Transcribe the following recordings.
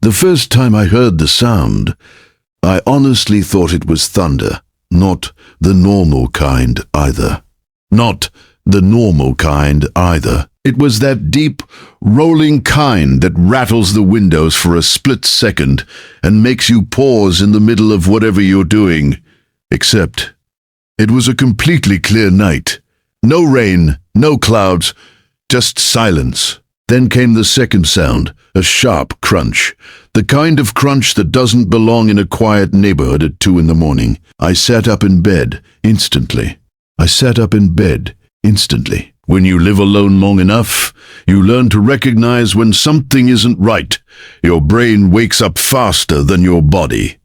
The first time I heard the sound, I honestly thought it was thunder, not the normal kind either. Not the normal kind either. It was that deep, rolling kind that rattles the windows for a split second and makes you pause in the middle of whatever you're doing. Except, it was a completely clear night. No rain, no clouds, just silence. Then came the second sound, a sharp crunch. The kind of crunch that doesn't belong in a quiet neighborhood at 2 a.m. I sat up in bed instantly. When you live alone long enough, you learn to recognize when something isn't right. Your brain wakes up faster than your body.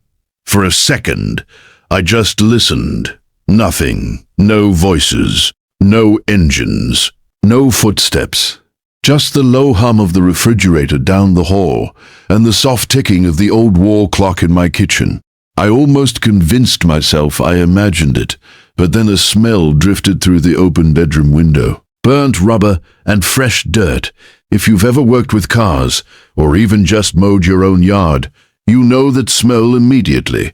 For a second, I just listened. Nothing. No voices. No engines. No footsteps. Just the low hum of the refrigerator down the hall and the soft ticking of the old wall clock in my kitchen. I almost convinced myself I imagined it, but then a smell drifted through the open bedroom window. Burnt rubber and fresh dirt. If you've ever worked with cars, or even just mowed your own yard, you know that smell immediately.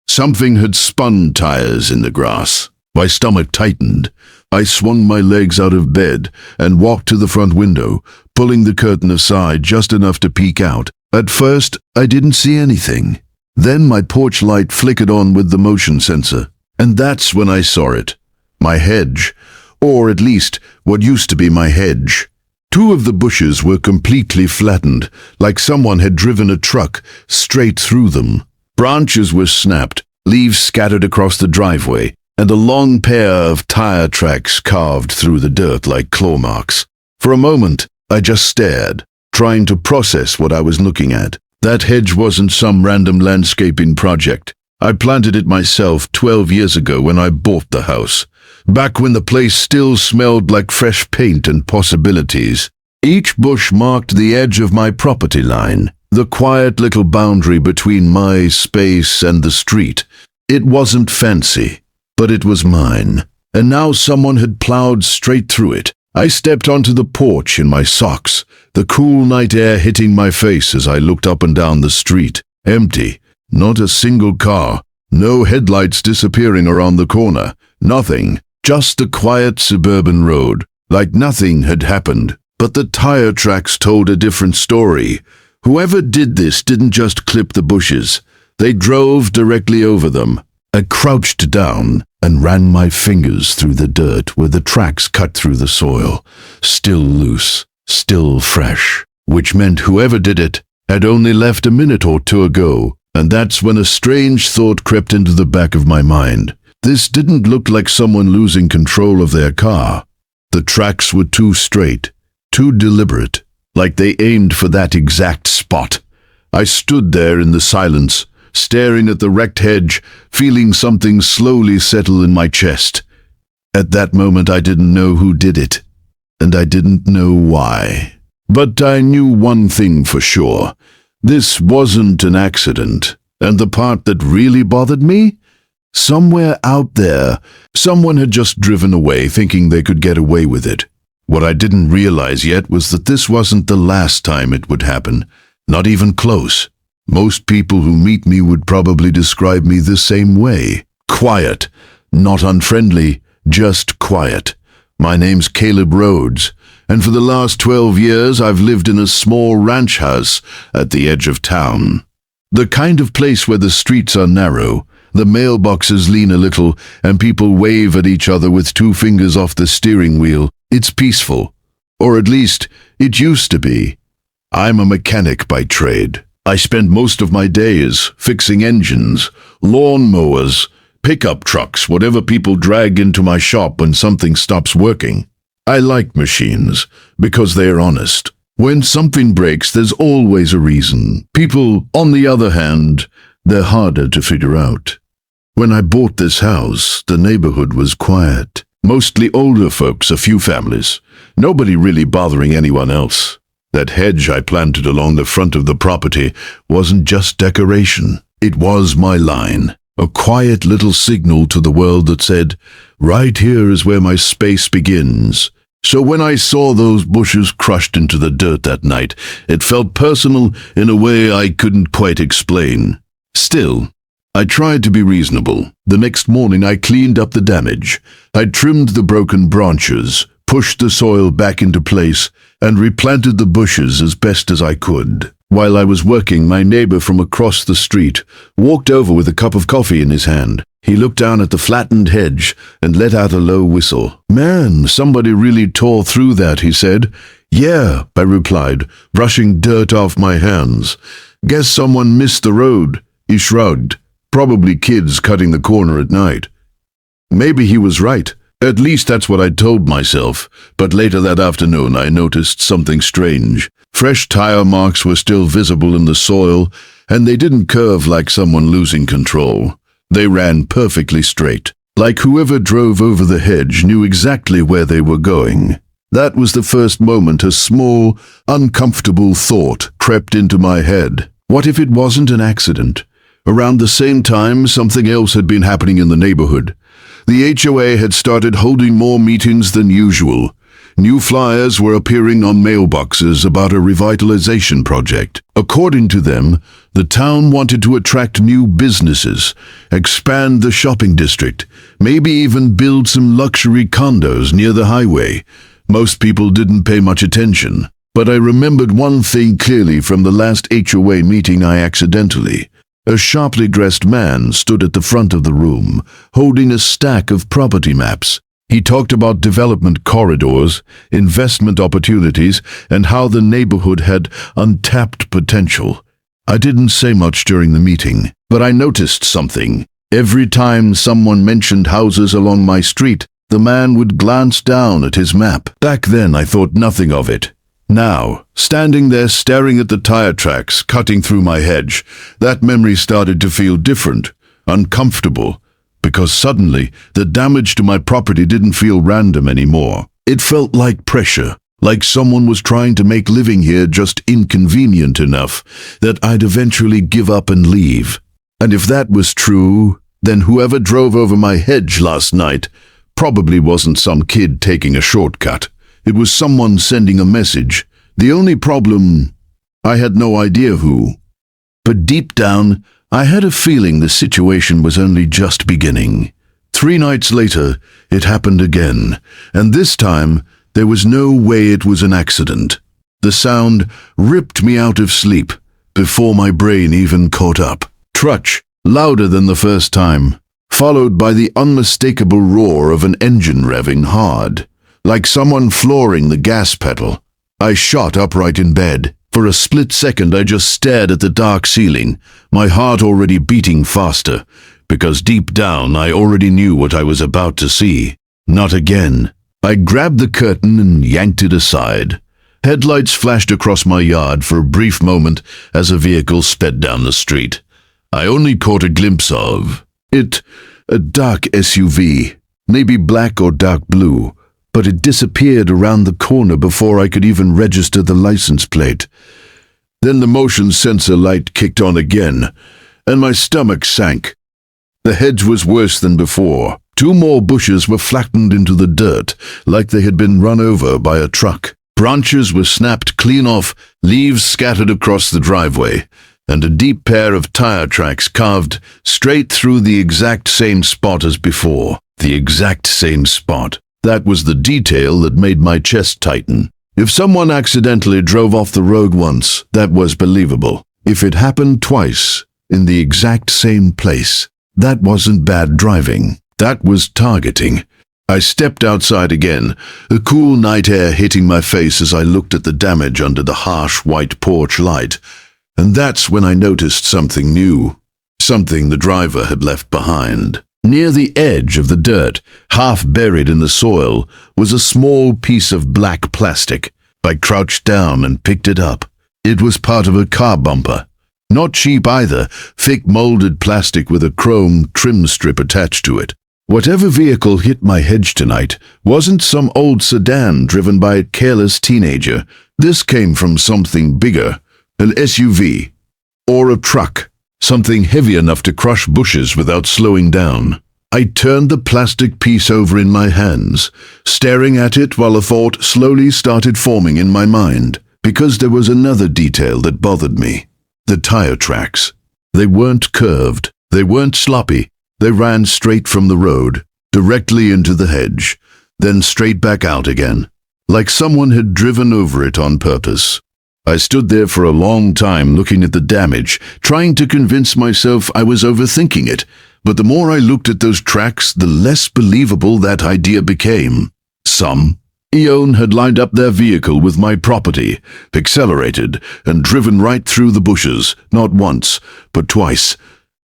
Something had spun tires in the grass. My stomach tightened. I swung my legs out of bed and walked to the front window, pulling the curtain aside just enough to peek out. At first, I didn't see anything. Then my porch light flickered on with the motion sensor, and that's when I saw it. My hedge, or at least what used to be my hedge. 2 of the bushes were completely flattened, like someone had driven a truck straight through them. Branches were snapped, leaves scattered across the driveway, and a long pair of tire tracks carved through the dirt like claw marks. For a moment, I just stared, trying to process what I was looking at. That hedge wasn't some random landscaping project. I planted it myself 12 years ago when I bought the house, back when the place still smelled like fresh paint and possibilities. Each bush marked the edge of my property line, the quiet little boundary between my space and the street. It wasn't fancy, but it was mine, and now someone had plowed straight through it. I stepped onto the porch in my socks, the cool night air hitting my face as I looked up and down the street. Empty, not a single car, no headlights disappearing around the corner, nothing, just a quiet suburban road, like nothing had happened. But the tire tracks told a different story. Whoever did this didn't just clip the bushes, they drove directly over them. I crouched down and ran my fingers through the dirt where the tracks cut through the soil, still loose, still fresh, which meant whoever did it had only left a minute or 2 ago, and that's when a strange thought crept into the back of my mind. This didn't look like someone losing control of their car. The tracks were too straight, too deliberate, like they aimed for that exact spot. I stood there in the silence, staring at the wrecked hedge, feeling something slowly settle in my chest. At that moment I didn't know who did it, and I didn't know why. But I knew one thing for sure. This wasn't an accident, and the part that really bothered me? Somewhere out there, someone had just driven away thinking they could get away with it. What I didn't realize yet was that this wasn't the last time it would happen, not even close. Most people who meet me would probably describe me the same way. Quiet, not unfriendly, just quiet. My name's Caleb Rhodes, and for the last 12 years I've lived in a small ranch house at the edge of town. The kind of place where the streets are narrow, the mailboxes lean a little, and people wave at each other with 2 fingers off the steering wheel. It's peaceful, or at least it used to be. I'm a mechanic by trade. I spend most of my days fixing engines, lawn mowers, pickup trucks, whatever people drag into my shop when something stops working. I like machines because they're honest. When something breaks, there's always a reason. People, on the other hand, they're harder to figure out. When I bought this house, the neighborhood was quiet. Mostly older folks, a few families. Nobody really bothering anyone else. That hedge I planted along the front of the property wasn't just decoration. It was my line, a quiet little signal to the world that said, right here is where my space begins. So when I saw those bushes crushed into the dirt that night, it felt personal in a way I couldn't quite explain. Still, I tried to be reasonable. The next morning I cleaned up the damage. I trimmed the broken branches, pushed the soil back into place, and replanted the bushes as best as I could. While I was working, my neighbor from across the street walked over with a cup of coffee in his hand. He looked down at the flattened hedge and let out a low whistle. "Man, somebody really tore through that," he said. "Yeah," I replied, brushing dirt off my hands. "Guess someone missed the road." He shrugged. "Probably kids cutting the corner at night." Maybe he was right. At least that's what I told myself. But later that afternoon I noticed something strange. Fresh tire marks were still visible in the soil, and they didn't curve like someone losing control. They ran perfectly straight, like whoever drove over the hedge knew exactly where they were going. That was the first moment a small, uncomfortable thought crept into my head. What if it wasn't an accident? Around the same time, something else had been happening in the neighborhood. The HOA had started holding more meetings than usual. New flyers were appearing on mailboxes about a revitalization project. According to them, the town wanted to attract new businesses, expand the shopping district, maybe even build some luxury condos near the highway. Most people didn't pay much attention, but I remembered one thing clearly from the last HOA meeting I accidentally. A sharply dressed man stood at the front of the room, holding a stack of property maps. He talked about development corridors, investment opportunities, and how the neighborhood had untapped potential. I didn't say much during the meeting, but I noticed something. Every time someone mentioned houses along my street, the man would glance down at his map. Back then I thought nothing of it. Now, standing there staring at the tire tracks cutting through my hedge, that memory started to feel different, uncomfortable, because suddenly the damage to my property didn't feel random anymore. It felt like pressure, like someone was trying to make living here just inconvenient enough that I'd eventually give up and leave. And if that was true, then whoever drove over my hedge last night probably wasn't some kid taking a shortcut. It was someone sending a message. The only problem, I had no idea who. But deep down, I had a feeling the situation was only just beginning. 3 nights later, it happened again, and this time, there was no way it was an accident. The sound ripped me out of sleep before my brain even caught up. Trutch, louder than the first time, followed by the unmistakable roar of an engine revving hard, like someone flooring the gas pedal. I shot upright in bed. For a split second I just stared at the dark ceiling, my heart already beating faster, because deep down I already knew what I was about to see. Not again. I grabbed the curtain and yanked it aside. Headlights flashed across my yard for a brief moment as a vehicle sped down the street. I only caught a glimpse of it, a dark SUV, maybe black or dark blue, but it disappeared around the corner before I could even register the license plate. Then the motion sensor light kicked on again, and my stomach sank. The hedge was worse than before. 2 more bushes were flattened into the dirt, like they had been run over by a truck. Branches were snapped clean off, leaves scattered across the driveway, and a deep pair of tire tracks carved straight through the exact same spot as before. The exact same spot. That was the detail that made my chest tighten. If someone accidentally drove off the road once, that was believable. If it happened twice, in the exact same place, that wasn't bad driving. That was targeting. I stepped outside again, the cool night air hitting my face as I looked at the damage under the harsh white porch light. And that's when I noticed something new. Something the driver had left behind. Near the edge of the dirt, half buried in the soil, was a small piece of black plastic. I crouched down and picked it up. It was part of a car bumper. Not cheap either, thick molded plastic with a chrome trim strip attached to it. Whatever vehicle hit my hedge tonight wasn't some old sedan driven by a careless teenager. This came from something bigger, an SUV, or a truck. Something heavy enough to crush bushes without slowing down. I turned the plastic piece over in my hands, staring at it while a thought slowly started forming in my mind, because there was another detail that bothered me. The tire tracks. They weren't curved, they weren't sloppy, they ran straight from the road, directly into the hedge, then straight back out again, like someone had driven over it on purpose. I stood there for a long time looking at the damage, trying to convince myself I was overthinking it, but the more I looked at those tracks, the less believable that idea became. Some Eon had lined up their vehicle with my property, accelerated, and driven right through the bushes, not once, but twice.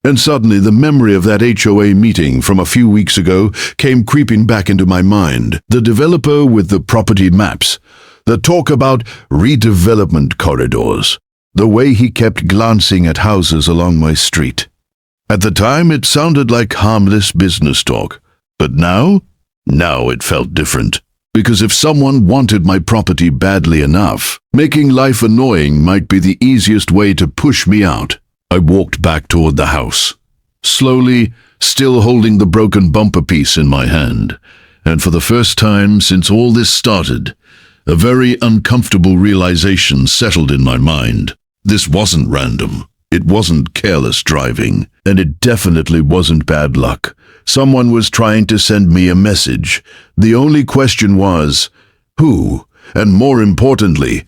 And suddenly the memory of that HOA meeting from a few weeks ago came creeping back into my mind. The developer with the property maps, the talk about redevelopment corridors, the way he kept glancing at houses along my street. At the time, it sounded like harmless business talk, but now it felt different. Because if someone wanted my property badly enough, making life annoying might be the easiest way to push me out. I walked back toward the house, slowly, still holding the broken bumper piece in my hand, and for the first time since all this started, a very uncomfortable realization settled in my mind. This wasn't random. It wasn't careless driving, and it definitely wasn't bad luck. Someone was trying to send me a message. The only question was, who? And more importantly,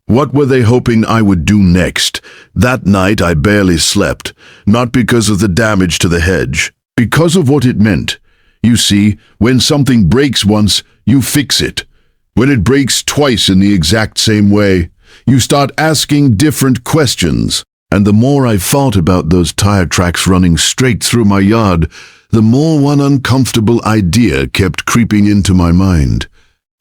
what were they hoping I would do next? That night I barely slept, not because of the damage to the hedge, because of what it meant. You see, when something breaks once, you fix it. When it breaks twice in the exact same way, you start asking different questions. And the more I thought about those tire tracks running straight through my yard, the more one uncomfortable idea kept creeping into my mind.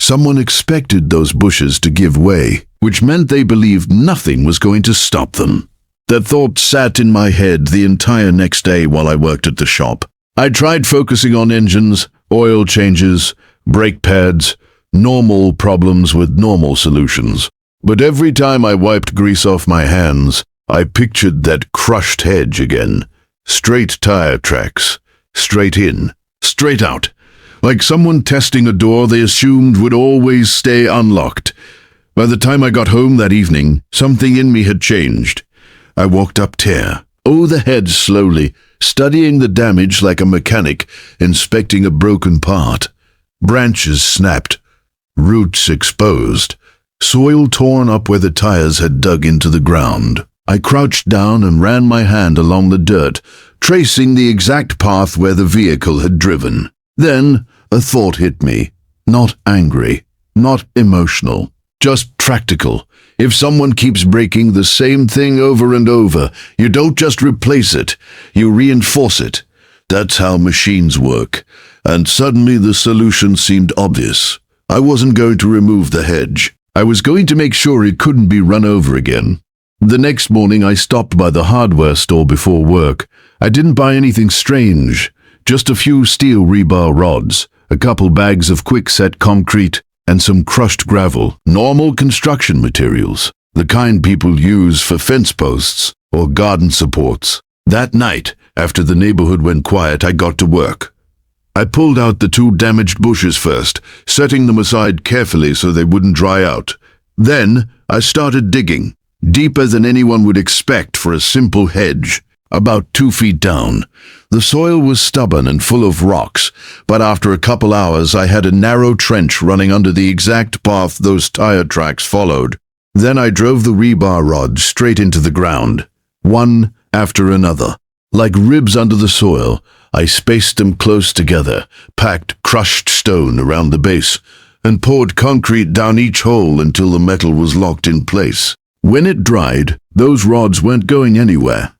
Someone expected those bushes to give way, which meant they believed nothing was going to stop them. That thought sat in my head the entire next day while I worked at the shop. I tried focusing on engines, oil changes, brake pads, normal problems with normal solutions. But every time I wiped grease off my hands, I pictured that crushed hedge again. Straight tire tracks. Straight in. Straight out. Like someone testing a door they assumed would always stay unlocked. By the time I got home that evening, something in me had changed. I walked up the hedge slowly, studying the damage like a mechanic, inspecting a broken part. Branches snapped. Roots exposed. Soil torn up where the tires had dug into the ground. I crouched down and ran my hand along the dirt, tracing the exact path where the vehicle had driven. Then a thought hit me. Not angry, not emotional, just practical. If someone keeps breaking the same thing over and over, you don't just replace it, you reinforce it. That's how machines work. And suddenly the solution seemed obvious. I wasn't going to remove the hedge. I was going to make sure it couldn't be run over again. The next morning I stopped by the hardware store before work. I didn't buy anything strange, just a few steel rebar rods, a couple bags of quick-set concrete, and some crushed gravel, normal construction materials, the kind people use for fence posts or garden supports. That night, after the neighborhood went quiet, I got to work. I pulled out the 2 damaged bushes first, setting them aside carefully so they wouldn't dry out. Then I started digging. Deeper than anyone would expect for a simple hedge, about 2 feet down. The soil was stubborn and full of rocks, but after a couple hours I had a narrow trench running under the exact path those tire tracks followed. Then I drove the rebar rods straight into the ground, one after another. Like ribs under the soil, I spaced them close together, packed crushed stone around the base, and poured concrete down each hole until the metal was locked in place. When it dried, those rods weren't going anywhere.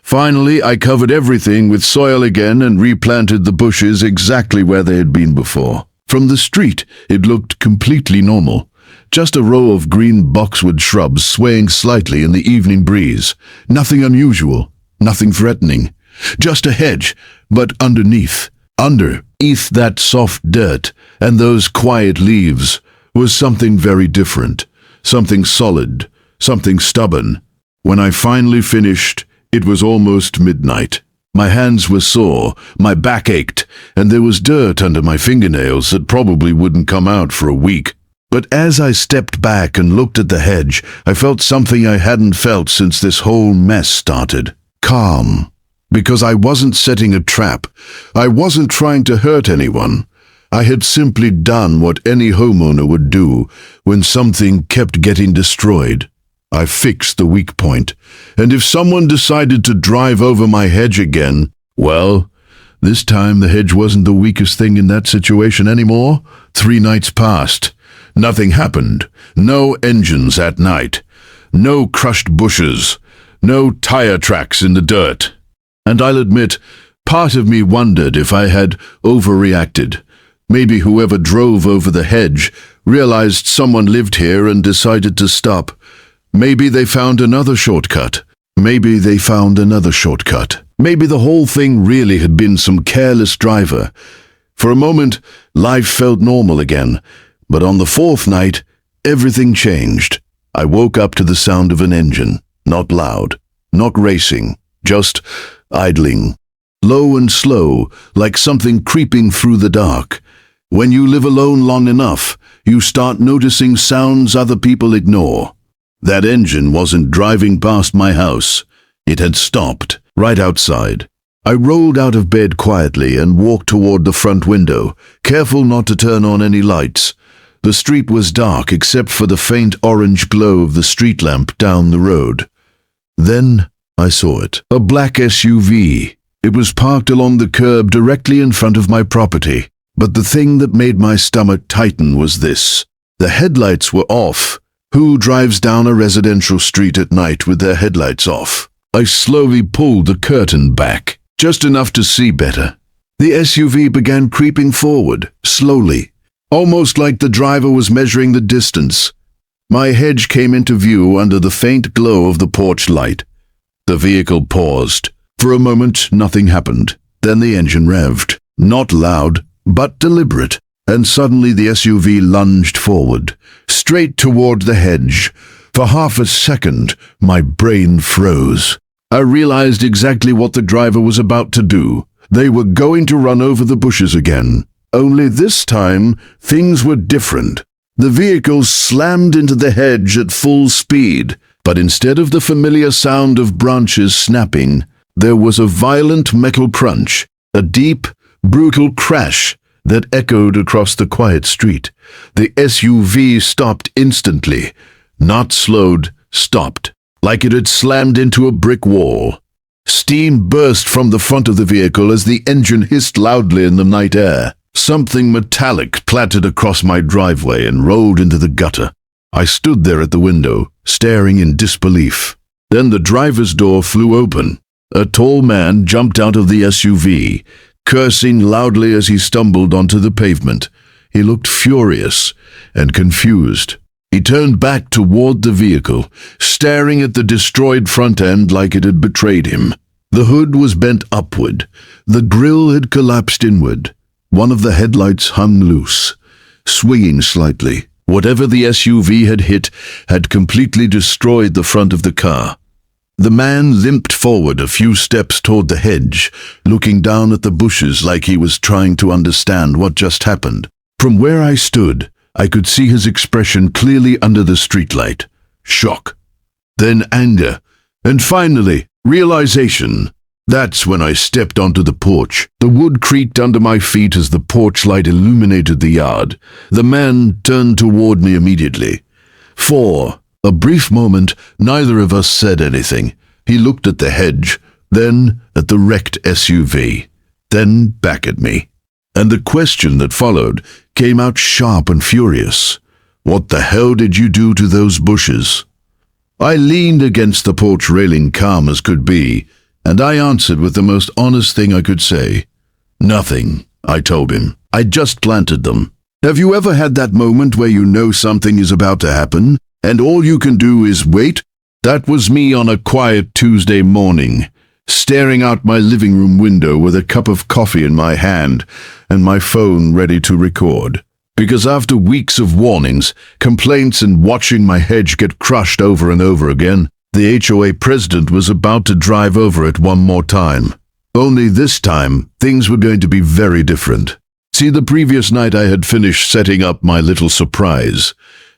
Finally, I covered everything with soil again and replanted the bushes exactly where they had been before. From the street, it looked completely normal. Just a row of green boxwood shrubs swaying slightly in the evening breeze. Nothing unusual, nothing threatening. Just a hedge, but underneath that soft dirt and those quiet leaves was something very different. Something solid. Something stubborn. When I finally finished, it was almost midnight. My hands were sore, my back ached, and there was dirt under my fingernails that probably wouldn't come out for a week. But as I stepped back and looked at the hedge, I felt something I hadn't felt since this whole mess started. Calm. Because I wasn't setting a trap. I wasn't trying to hurt anyone. I had simply done what any homeowner would do when something kept getting destroyed. I fixed the weak point, and if someone decided to drive over my hedge again, well, this time the hedge wasn't the weakest thing in that situation anymore. 3 nights passed. Nothing happened. No engines at night. No crushed bushes. No tire tracks in the dirt. And I'll admit, part of me wondered if I had overreacted. Maybe whoever drove over the hedge realized someone lived here and decided to stop. Maybe they found another shortcut. Maybe the whole thing really had been some careless driver. For a moment, life felt normal again, but on the 4th night, everything changed. I woke up to the sound of an engine, not loud, not racing, just idling. Low and slow, like something creeping through the dark. When you live alone long enough, you start noticing sounds other people ignore. That engine wasn't driving past my house. It had stopped, right outside. I rolled out of bed quietly and walked toward the front window, careful not to turn on any lights. The street was dark except for the faint orange glow of the street lamp down the road. Then I saw it. A black SUV. It was parked along the curb directly in front of my property. But the thing that made my stomach tighten was this. The headlights were off. Who drives down a residential street at night with their headlights off? I slowly pulled the curtain back, just enough to see better. The SUV began creeping forward, slowly, almost like the driver was measuring the distance. My hedge came into view under the faint glow of the porch light. The vehicle paused. For a moment, nothing happened. Then the engine revved. Not loud, but deliberate, and suddenly the SUV lunged forward, straight toward the hedge. For half a second, my brain froze. I realized exactly what the driver was about to do. They were going to run over the bushes again. Only this time, things were different. The vehicle slammed into the hedge at full speed, but instead of the familiar sound of branches snapping, there was a violent metal crunch, a deep, brutal crash that echoed across the quiet street. The SUV stopped instantly. Not slowed, stopped, like it had slammed into a brick wall. Steam burst from the front of the vehicle as the engine hissed loudly in the night air. Something metallic clattered across my driveway and rolled into the gutter. I stood there at the window, staring in disbelief. Then the driver's door flew open. A tall man jumped out of the SUV, cursing loudly as he stumbled onto the pavement. He looked furious and confused. He turned back toward the vehicle, staring at the destroyed front end like it had betrayed him. The hood was bent upward. The grille had collapsed inward. One of the headlights hung loose, swinging slightly. Whatever the SUV had hit had completely destroyed the front of the car. The man limped forward a few steps toward the hedge, looking down at the bushes like he was trying to understand what just happened. From where I stood, I could see his expression clearly under the streetlight. Shock, then anger, and finally, realization. That's when I stepped onto the porch. The wood creaked under my feet as the porch light illuminated the yard. The man turned toward me immediately. For a brief moment, neither of us said anything. He looked at the hedge, then at the wrecked SUV, then back at me. And the question that followed came out sharp and furious. What the hell did you do to those bushes? I leaned against the porch railing calm as could be, and I answered with the most honest thing I could say. Nothing, I told him. I just planted them. Have you ever had that moment where you know something is about to happen, and all you can do is wait? That was me on a quiet Tuesday morning, staring out my living room window with a cup of coffee in my hand and my phone ready to record. Because after weeks of warnings, complaints, and watching my hedge get crushed over and over again, the HOA president was about to drive over it one more time. Only this time, things were going to be very different. See, the previous night I had finished setting up my little surprise.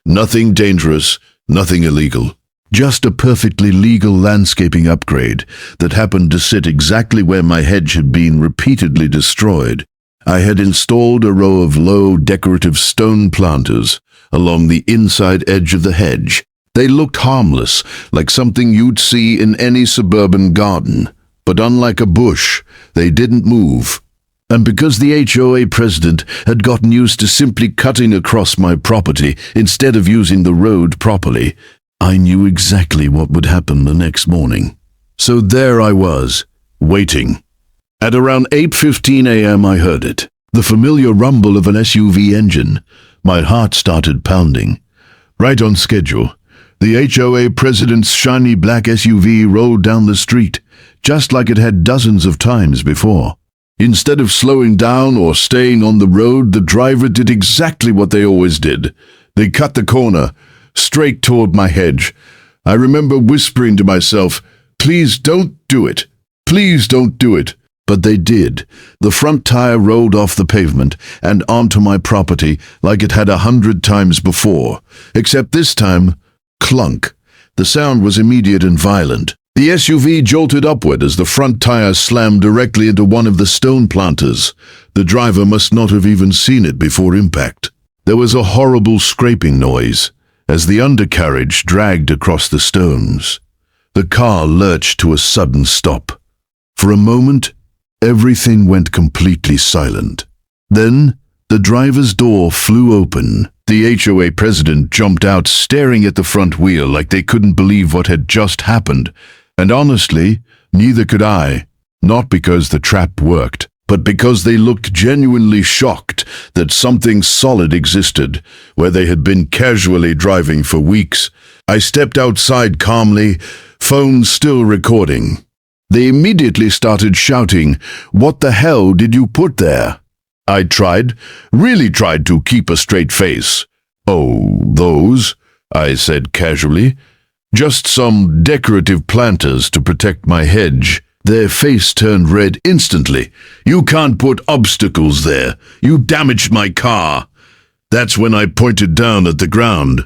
Nothing dangerous, nothing illegal. Just a perfectly legal landscaping upgrade that happened to sit exactly where my hedge had been repeatedly destroyed. I had installed a row of low decorative stone planters along the inside edge of the hedge. They looked harmless, like something you'd see in any suburban garden. But unlike a bush, they didn't move. And because the HOA president had gotten used to simply cutting across my property instead of using the road properly, I knew exactly what would happen the next morning. So there I was, waiting. At around 8:15 a.m. I heard it, the familiar rumble of an SUV engine. My heart started pounding. Right on schedule, the HOA president's shiny black SUV rolled down the street, just like it had dozens of times before. Instead of slowing down or staying on the road, the driver did exactly what they always did. They cut the corner, straight toward my hedge. I remember whispering to myself, "Please don't do it. Please don't do it." But they did. The front tire rolled off the pavement and onto my property like it had 100 times before, except this time, clunk. The sound was immediate and violent. The SUV jolted upward as the front tire slammed directly into one of the stone planters. The driver must not have even seen it before impact. There was a horrible scraping noise as the undercarriage dragged across the stones. The car lurched to a sudden stop. For a moment, everything went completely silent. Then, the driver's door flew open. The HOA president jumped out, staring at the front wheel like they couldn't believe what had just happened. And honestly, neither could I. Not because the trap worked, but because they looked genuinely shocked that something solid existed where they had been casually driving for weeks. I stepped outside calmly, phone still recording. They immediately started shouting, "What the hell did you put there?" I really tried to keep a straight face. "Oh, those," I said casually. "Just some decorative planters to protect my hedge." Their face turned red instantly. "You can't put obstacles there. You damaged my car." That's when I pointed down at the ground.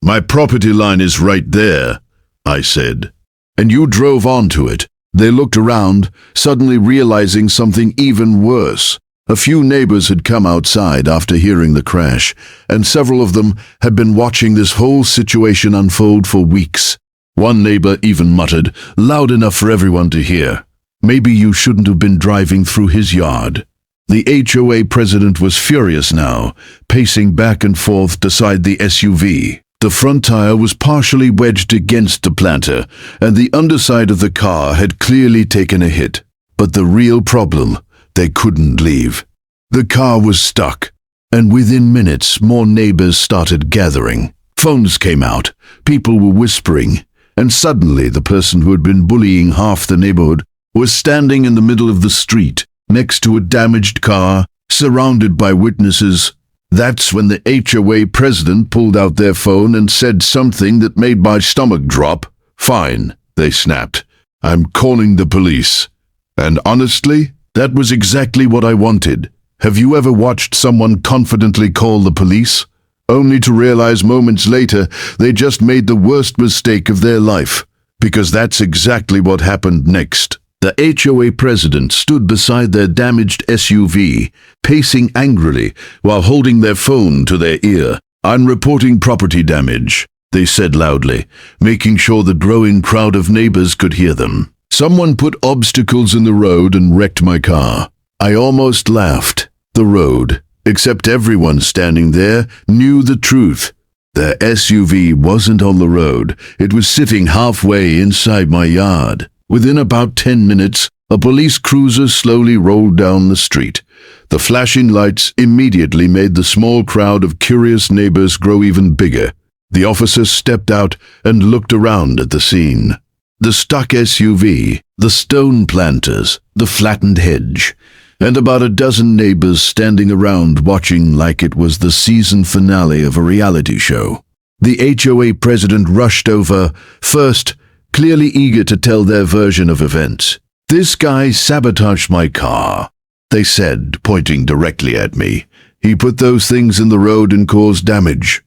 "My property line is right there," I said. "And you drove onto it." They looked around, suddenly realizing something even worse. A few neighbors had come outside after hearing the crash, and several of them had been watching this whole situation unfold for weeks. One neighbor even muttered, loud enough for everyone to hear, "Maybe you shouldn't have been driving through his yard." The HOA president was furious now, pacing back and forth beside the SUV. The front tire was partially wedged against the planter, and the underside of the car had clearly taken a hit. But the real problem, they couldn't leave. The car was stuck, and within minutes more neighbors started gathering. Phones came out, people were whispering, and suddenly the person who had been bullying half the neighborhood was standing in the middle of the street, next to a damaged car, surrounded by witnesses. That's when the HOA president pulled out their phone and said something that made my stomach drop. "Fine," they snapped. "I'm calling the police." And honestly, that was exactly what I wanted. Have you ever watched someone confidently call the police, only to realize moments later they just made the worst mistake of their life? Because that's exactly what happened next. The HOA president stood beside their damaged SUV, pacing angrily while holding their phone to their ear. "I'm reporting property damage," they said loudly, making sure the growing crowd of neighbors could hear them. "Someone put obstacles in the road and wrecked my car." I almost laughed. The road, except everyone standing there, knew the truth. Their SUV wasn't on the road. It was sitting halfway inside my yard. Within about 10 minutes, a police cruiser slowly rolled down the street. The flashing lights immediately made the small crowd of curious neighbors grow even bigger. The officer stepped out and looked around at the scene. The stuck SUV, the stone planters, the flattened hedge, and about a dozen neighbors standing around watching like it was the season finale of a reality show. The HOA president rushed over, first, clearly eager to tell their version of events. "This guy sabotaged my car," they said, pointing directly at me. "He put those things in the road and caused damage."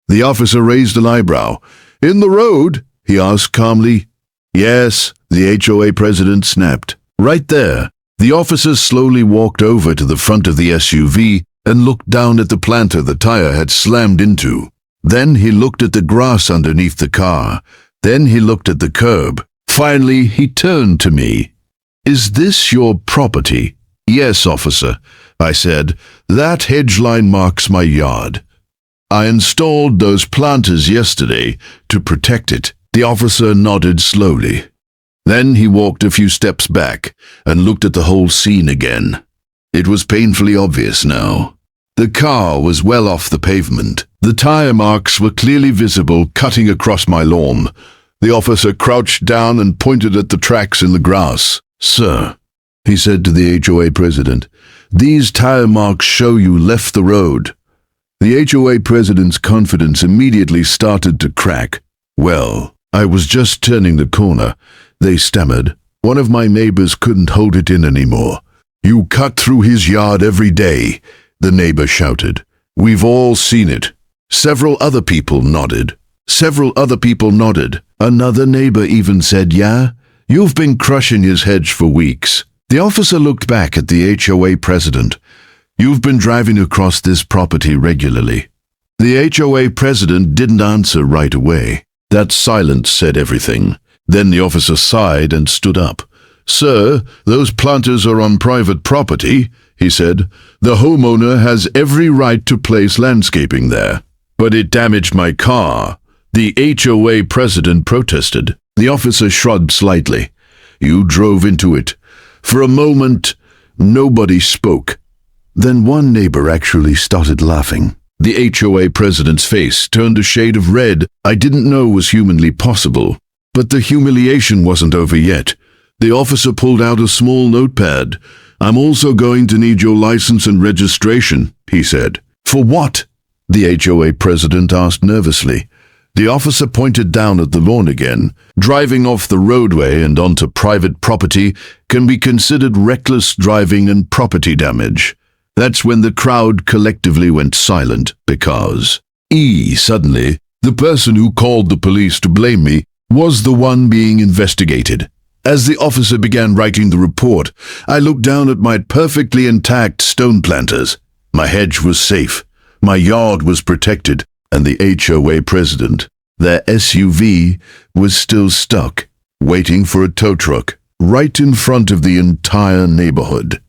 The officer raised an eyebrow. "In the road?" he asked calmly. "Yes," the HOA president snapped. "Right there." The officer slowly walked over to the front of the SUV and looked down at the planter the tire had slammed into. Then he looked at the grass underneath the car. Then he looked at the curb. Finally, he turned to me. "Is this your property?" "Yes, officer," I said. "That hedge line marks my yard. I installed those planters yesterday to protect it." The officer nodded slowly. Then he walked a few steps back and looked at the whole scene again. It was painfully obvious now. The car was well off the pavement. The tire marks were clearly visible, cutting across my lawn. The officer crouched down and pointed at the tracks in the grass. "Sir," he said to the HOA president, "these tire marks show you left the road." The HOA president's confidence immediately started to crack. "Well, I was just turning the corner," they stammered. "One of my neighbors couldn't hold it in anymore." "You cut through his yard every day," the neighbor shouted. "We've all seen it." Several other people nodded. Another neighbor even said, "Yeah, you've been crushing his hedge for weeks." The officer looked back at the HOA president. "You've been driving across this property regularly." The HOA president didn't answer right away. That silence said everything. Then the officer sighed and stood up. "Sir, those planters are on private property," he said. "The homeowner has every right to place landscaping there." "But it damaged my car," the HOA president protested. The officer shrugged slightly. "You drove into it." For a moment, nobody spoke. Then one neighbor actually started laughing. The HOA president's face turned a shade of red I didn't know was humanly possible. But the humiliation wasn't over yet. The officer pulled out a small notepad. "I'm also going to need your license and registration," he said. "For what?" the HOA president asked nervously. The officer pointed down at the lawn again. "Driving off the roadway and onto private property can be considered reckless driving and property damage." That's when the crowd collectively went silent because suddenly, the person who called the police to blame me was the one being investigated. As the officer began writing the report, I looked down at my perfectly intact stone planters. My hedge was safe, my yard was protected, and the HOA president, their SUV, was still stuck, waiting for a tow truck, right in front of the entire neighborhood.